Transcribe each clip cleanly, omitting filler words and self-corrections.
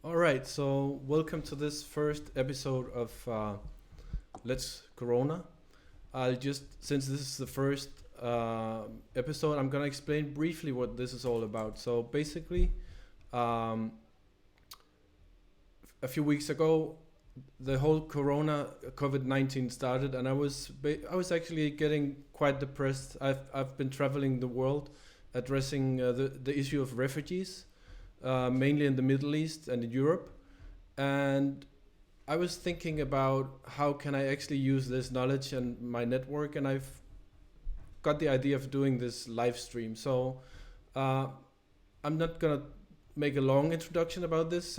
All right, so welcome to this first episode of Let's Corona. Since this is the first episode, I'm gonna explain briefly what this is all about. So basically, um, a few weeks ago, the whole Corona COVID-19 started, and I was actually getting quite depressed. I've been traveling the world, addressing the issue of refugees, mainly in the Middle East and in Europe. And I was thinking about how can I actually use this knowledge and my network, and I've got the idea of doing this live stream. So uh, I'm not gonna make a long introduction about this.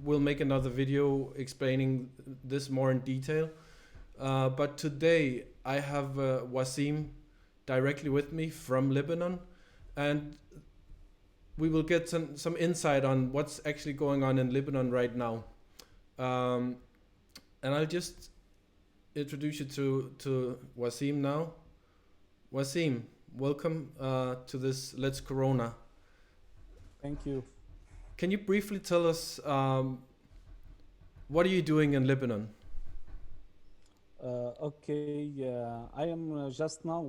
We'll make another video explaining this more in detail. But today I have Wassim directly with me from Lebanon, and we will get some insight on what's actually going on in Lebanon right now. Um, and I'll just introduce you to Wassim now. Wassim, welcome to this Let's Corona. Thank you. Can you briefly tell us what are you doing in Lebanon? Okay, I am just now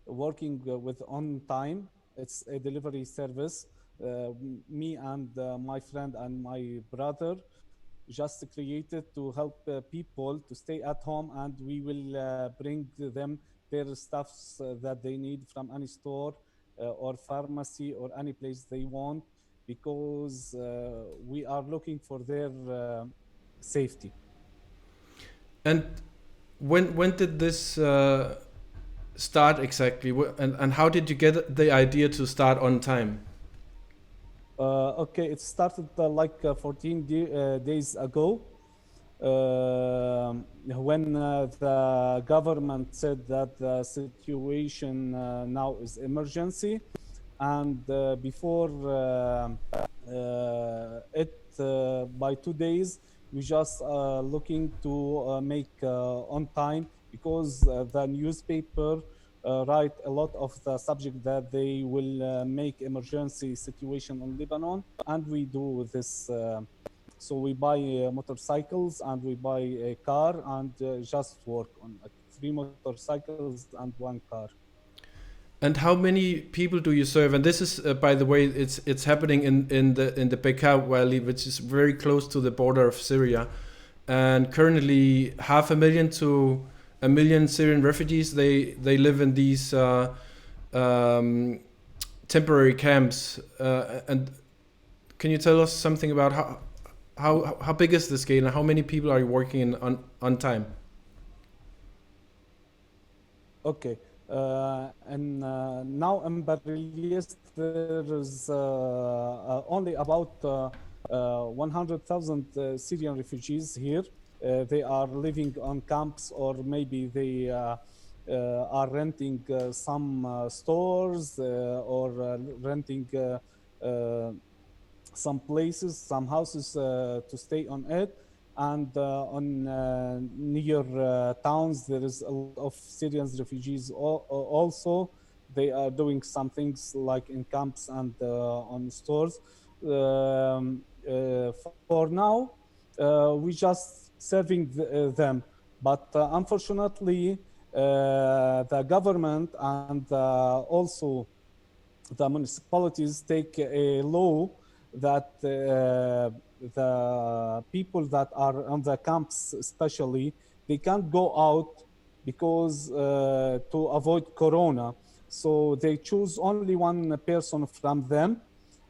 working with On Time. It's a delivery service. Me and my friend and my brother just created to help people to stay at home, and we will bring them their stuffs that they need from any store or pharmacy or any place they want, because we are looking for their safety. And when did this start exactly? And how did you get the idea to start On Time? Okay, it started like 14 days ago, when the government said that the situation now is emergency, and before it by 2 days, we just looking to make On Time, because the newspaper write a lot of the subject that they will make emergency situation in Lebanon, and we do this. So we buy motorcycles and we buy a car and just work on it. 3 motorcycles and 1 car. And how many people do you serve? And this is, by the way, it's happening in the Bekaa Valley, which is very close to the border of Syria. And currently, 500,000 to 1 million Syrian refugees. They live in these temporary camps. And can you tell us something about how big is the scale and how many people are you working in on time? Okay. And now in Barilias, there is only about 100,000 Syrian refugees here. They are living on camps, or maybe they are renting some stores or renting some places, some houses to stay on it. And on near towns, there is a lot of Syrian refugees also. They are doing some things like in camps and on stores. For now, we just serving them, but unfortunately, the government and also the municipalities take a law that the people that are on the camps, especially, they can't go out, because to avoid corona. So they choose only one person from them,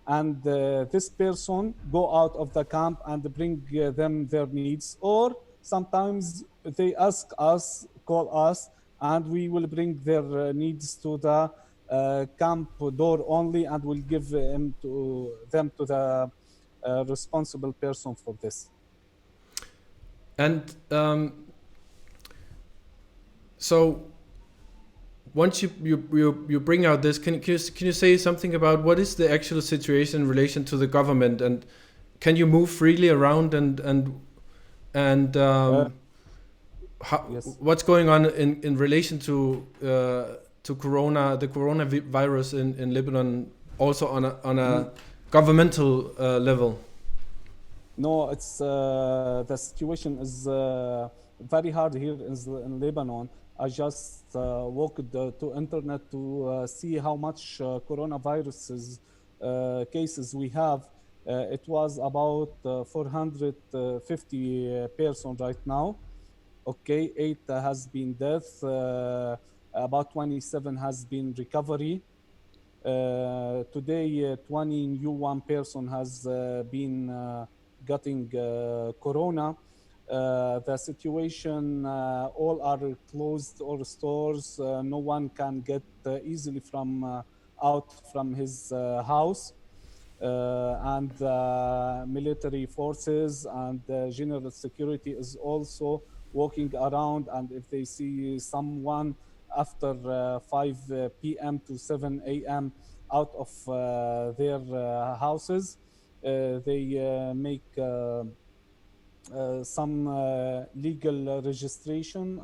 and this person go out of the camp and bring them their needs, or sometimes they ask us, call us, and we will bring their needs to the camp door only, and we'll give them to the responsible person for this. And so once you bring out this, can you say something about what is the actual situation in relation to the government, and can you move freely around, and Yes. what's going on in relation to corona, the coronavirus in Lebanon, also on a governmental level? No, it's the situation is very hard here in Lebanon. I just walked to internet to see how much coronaviruses cases we have. It was about 450 person right now. Okay, eight has been death. About 27 has been recovery. Today, 20 new one person has been getting corona. The situation, all are closed, all stores. No one can get easily from out from his house. And military forces and general security is also walking around, and if they see someone after 5 p.m. to 7 a.m. out of their houses, they make some legal registration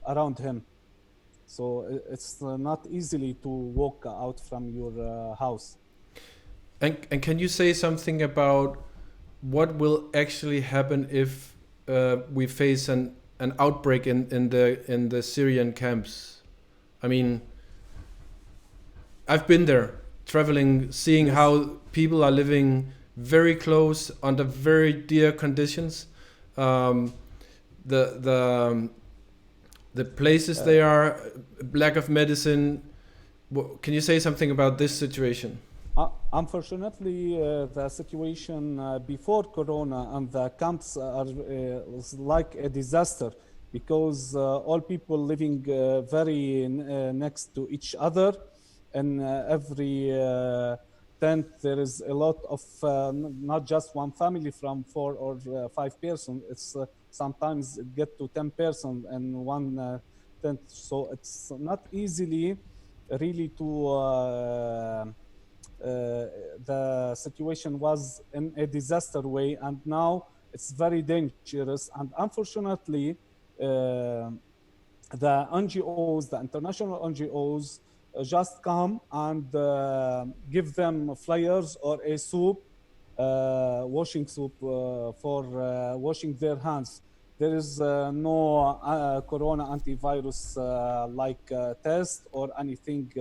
around him. So it's not easily to walk out from your house. And can you say something about what will actually happen if we face an outbreak in the Syrian camps? I mean, I've been there, traveling, seeing Yes. how people are living very close under very dear conditions. Um, the the places Uh, they are, lack of medicine. Can you say something about this situation? Unfortunately, the situation before Corona and the camps are was like a disaster because all people living very next to each other, and every tent there is a lot of not just one family from 4 or 5 person. It's sometimes it get to 10 person in one tent, so it's not easily really to. The situation was in a disaster way, and now it's very dangerous. And unfortunately, the NGOs, the international NGOs, just come and give them flyers or a soup, washing soup for washing their hands. There is no corona antivirus like test or anything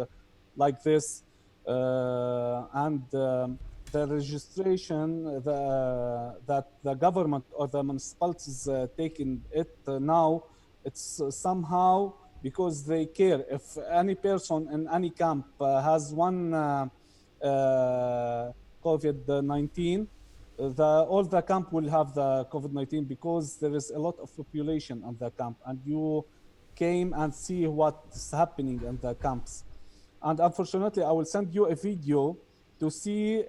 like this. And the registration that the government or the municipalities taking it now, it's somehow because they care. If any person in any camp has one COVID-19, all the camp will have the COVID-19 because there is a lot of population in the camp, and you came and see what's happening in the camps. And unfortunately, I will send you a video to see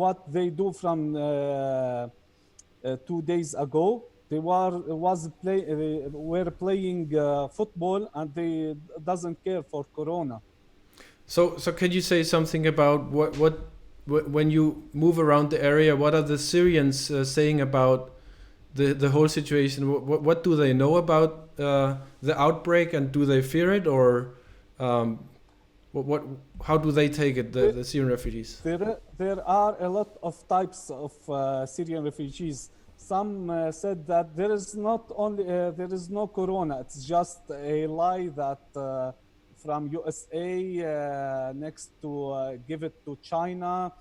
what they do from 2 days ago. They were playing football, and they doesn't care for Corona. So can you say something about when you move around the area? What are the Syrians saying about the whole situation? What do they know about the outbreak, and do they fear it, or um, what how do they take it, the Syrian refugees? There are a lot of types of Syrian refugees. Some said that there is no corona. It's just a lie that from USA next to give it to China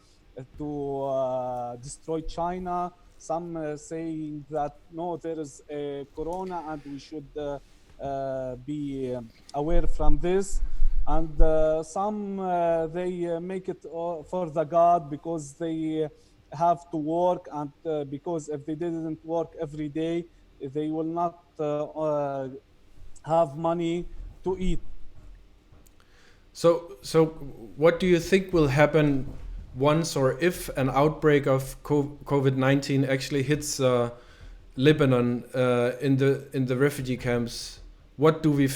to destroy China. Some saying that no, there is a corona and we should be aware from this. And some they make it for the god because they have to work, and because if they didn't work every day they will not have money to eat. So what do you think will happen once or if an outbreak of COVID-19 actually hits Lebanon in the refugee camps? What do we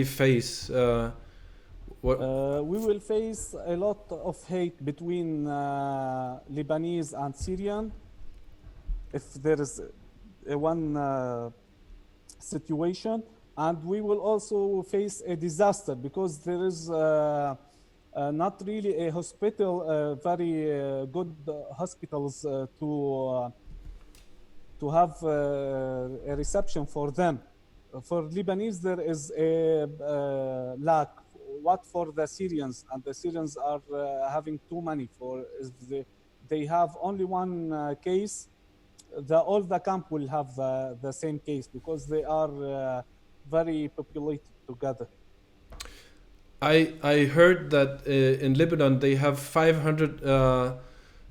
face? What We will face a lot of hate between Lebanese and Syrian if there is one situation, and we will also face a disaster because there is not really a hospital, very good hospitals to to have a reception for them. For Lebanese, there is a lack. What for the Syrians? And the Syrians are having too many. For if they have only one case, all the camp will have the same case because they are very populated together. I heard that in Lebanon they have 500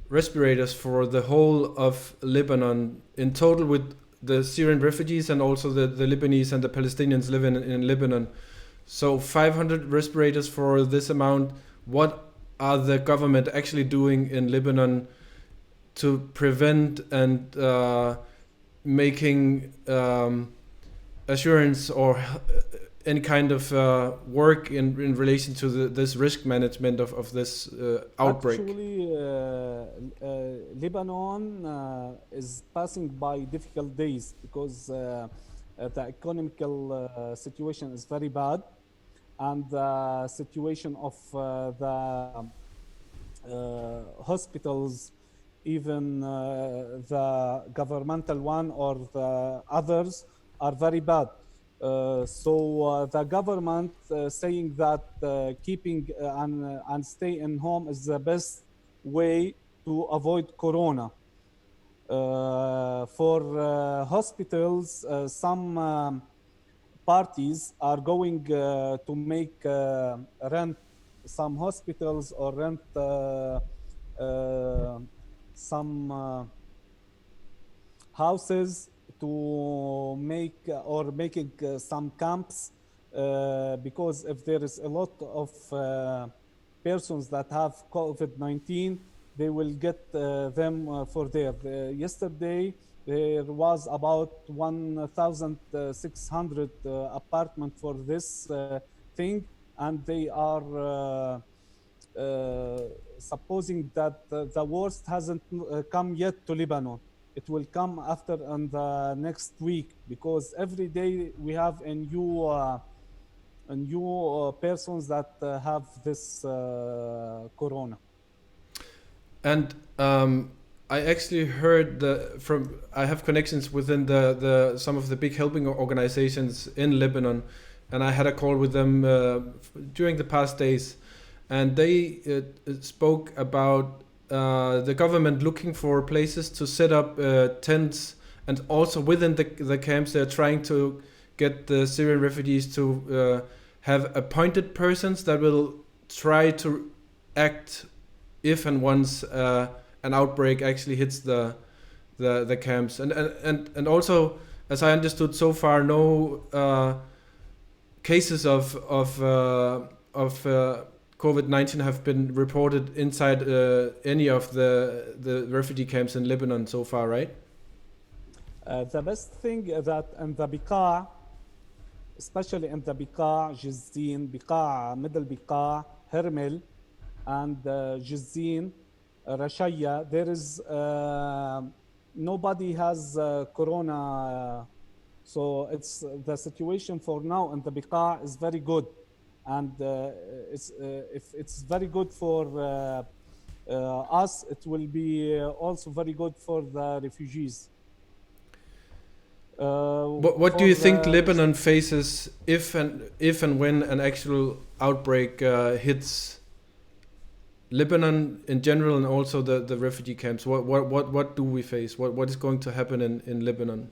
respirators for the whole of Lebanon in total, with the Syrian refugees and also the Lebanese and the Palestinians living in Lebanon. So 500 respirators for this amount. What are the government actually doing in Lebanon to prevent and making assurance or any kind of work in relation to this risk management of this outbreak? Actually, Lebanon is passing by difficult days because the economical situation is very bad, and the situation of the hospitals, even the governmental one or the others, are very bad. So the government saying that keeping and stay in home is the best way to avoid corona. For hospitals, some parties are going to make rent some hospitals or rent some houses to make or making some camps because if there is a lot of persons that have COVID-19, they will get them for there. Yesterday, there was about 1,600 apartment for this thing, and they are supposing that the worst hasn't come yet to Lebanon. It will come after on the next week because every day we have a new persons that have this corona. And I actually heard I have connections within the some of the big helping organizations in Lebanon, and I had a call with them during the past days, and they spoke about the government looking for places to set up tents, and also within the camps they're trying to get the Syrian refugees to have appointed persons that will try to act if and once an outbreak actually hits the camps, and also, as I understood so far, no cases of COVID-19 have been reported inside any of the refugee camps in Lebanon so far, right? The best thing that in the Bekaa, especially in the Bekaa, Jizin, Bekaa, Middle Bekaa, Hermel, and Jizin, Rashaya, there is nobody has corona, so it's the situation for now in the Bekaa is very good, and if it's very good for us, it will be also very good for the refugees. What do you think Lebanon faces if and when an actual outbreak hits Lebanon in general, and also the refugee camps? What do we face? What is going to happen in Lebanon?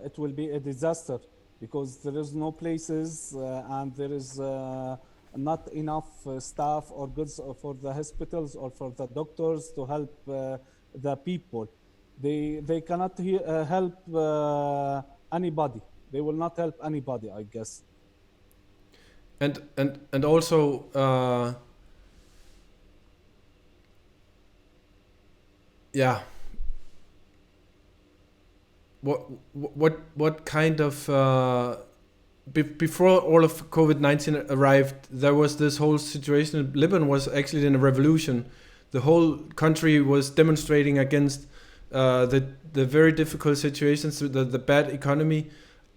It will be a disaster because there is no places and there is not enough staff or goods for the hospitals or for the doctors to help the people. They cannot help anybody. They will not help anybody, I guess. And also. Yeah. What kind of before all of COVID-19 arrived, there was this whole situation. Lebanon was actually in a revolution. The whole country was demonstrating against the very difficult situations, the bad economy.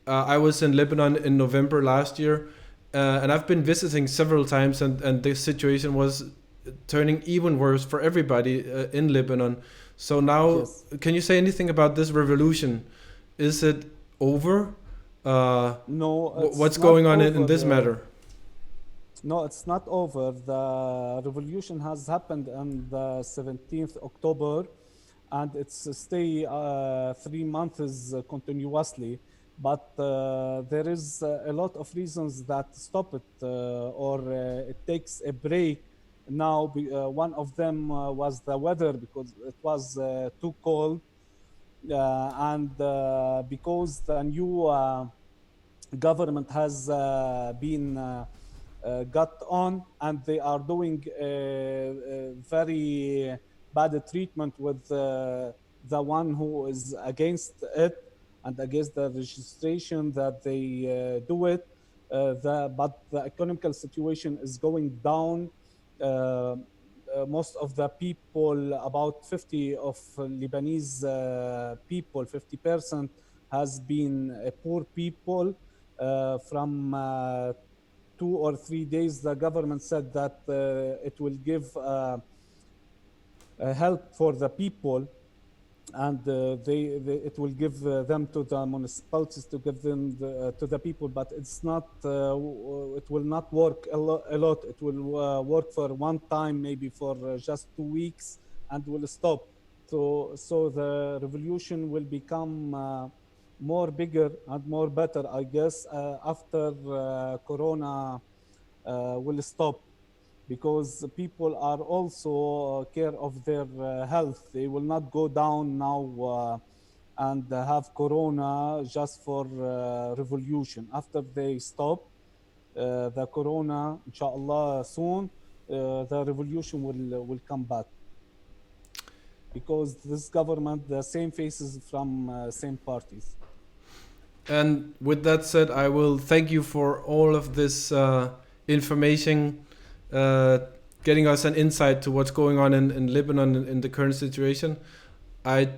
I was in Lebanon in November last year, and I've been visiting several times, and the situation was turning even worse for everybody in Lebanon. So now, Yes. can you say anything about this revolution? Is it over? No, it's What's not going on in over. this matter? No, it's not over. The revolution has happened on the 17th October, and it's stay 3 months continuously. But there is a lot of reasons that stop it, or it takes a break. Now, one of them was the weather because it was too cold, and because the new government has been got on, and they are doing very bad treatment with the one who is against it and against the registration that they do it. But the economical situation is going down. Most of the people, about 50 of Lebanese people, 50% has been poor people. From 2 or 3 days, the government said that it will give help for the people, and it will give them to the municipalities to give them to the people, but it will not work a lot. It will work for one time, maybe for just 2 weeks, and will stop. So the revolution will become more bigger and more better, I guess, after Corona will stop, because people are also care of their health. They will not go down now and have Corona just for revolution. After they stop the Corona, inshallah, soon, the revolution will come back, because this government, the same faces from same parties. And with that said, I will thank you for all of this information, uh, getting us an insight to what's going on in Lebanon in the current situation. I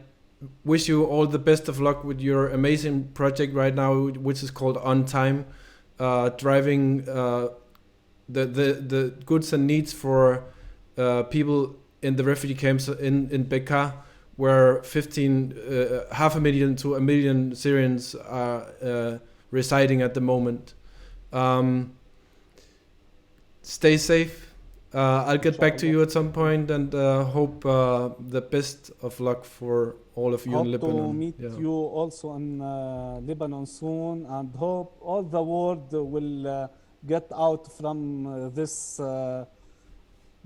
wish you all the best of luck with your amazing project right now, which is called On Time, driving the goods and needs for people in the refugee camps in Bekaa, where half a million to a million Syrians are residing at the moment. Um, Stay safe. I'll get back to Inshallah. you at some point, and hope the best of luck for all of you in Hope to Lebanon. meet Yeah. you also in Lebanon soon, and hope all the world will get out from this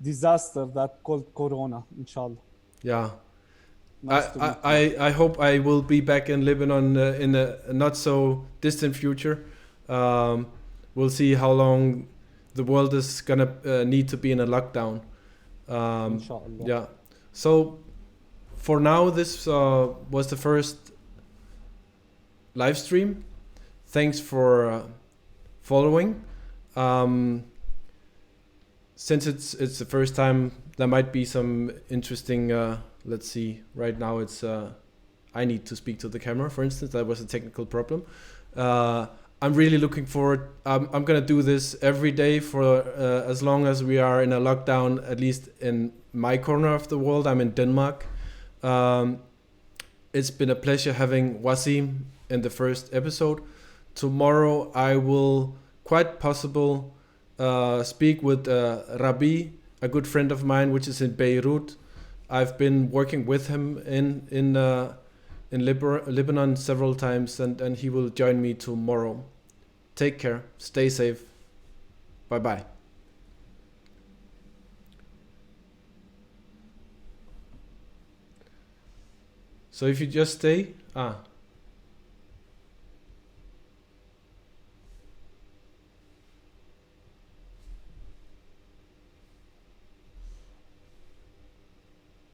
disaster that called Corona, inshallah. Yeah. Nice to meet you. I hope I will be back in Lebanon in a not so distant future. Um, we'll see how long the world is gonna need to be in a lockdown. Inshallah. Yeah. So for now, this was the first live stream. Thanks for following. Um, since it's the first time, there might be some interesting. Let's see. Right now, it's I need to speak to the camera. For instance, that was a technical problem. I'm really looking forward. I'm gonna do this every day for as long as we are in a lockdown. At least in my corner of the world, I'm in Denmark. It's been a pleasure having Wassim in the first episode. Tomorrow I will quite possible speak with Rabi, a good friend of mine, which is in Beirut. I've been working with him in Lebanon several times, and he will join me tomorrow. Take care. Stay safe. Bye bye. So if you just stay.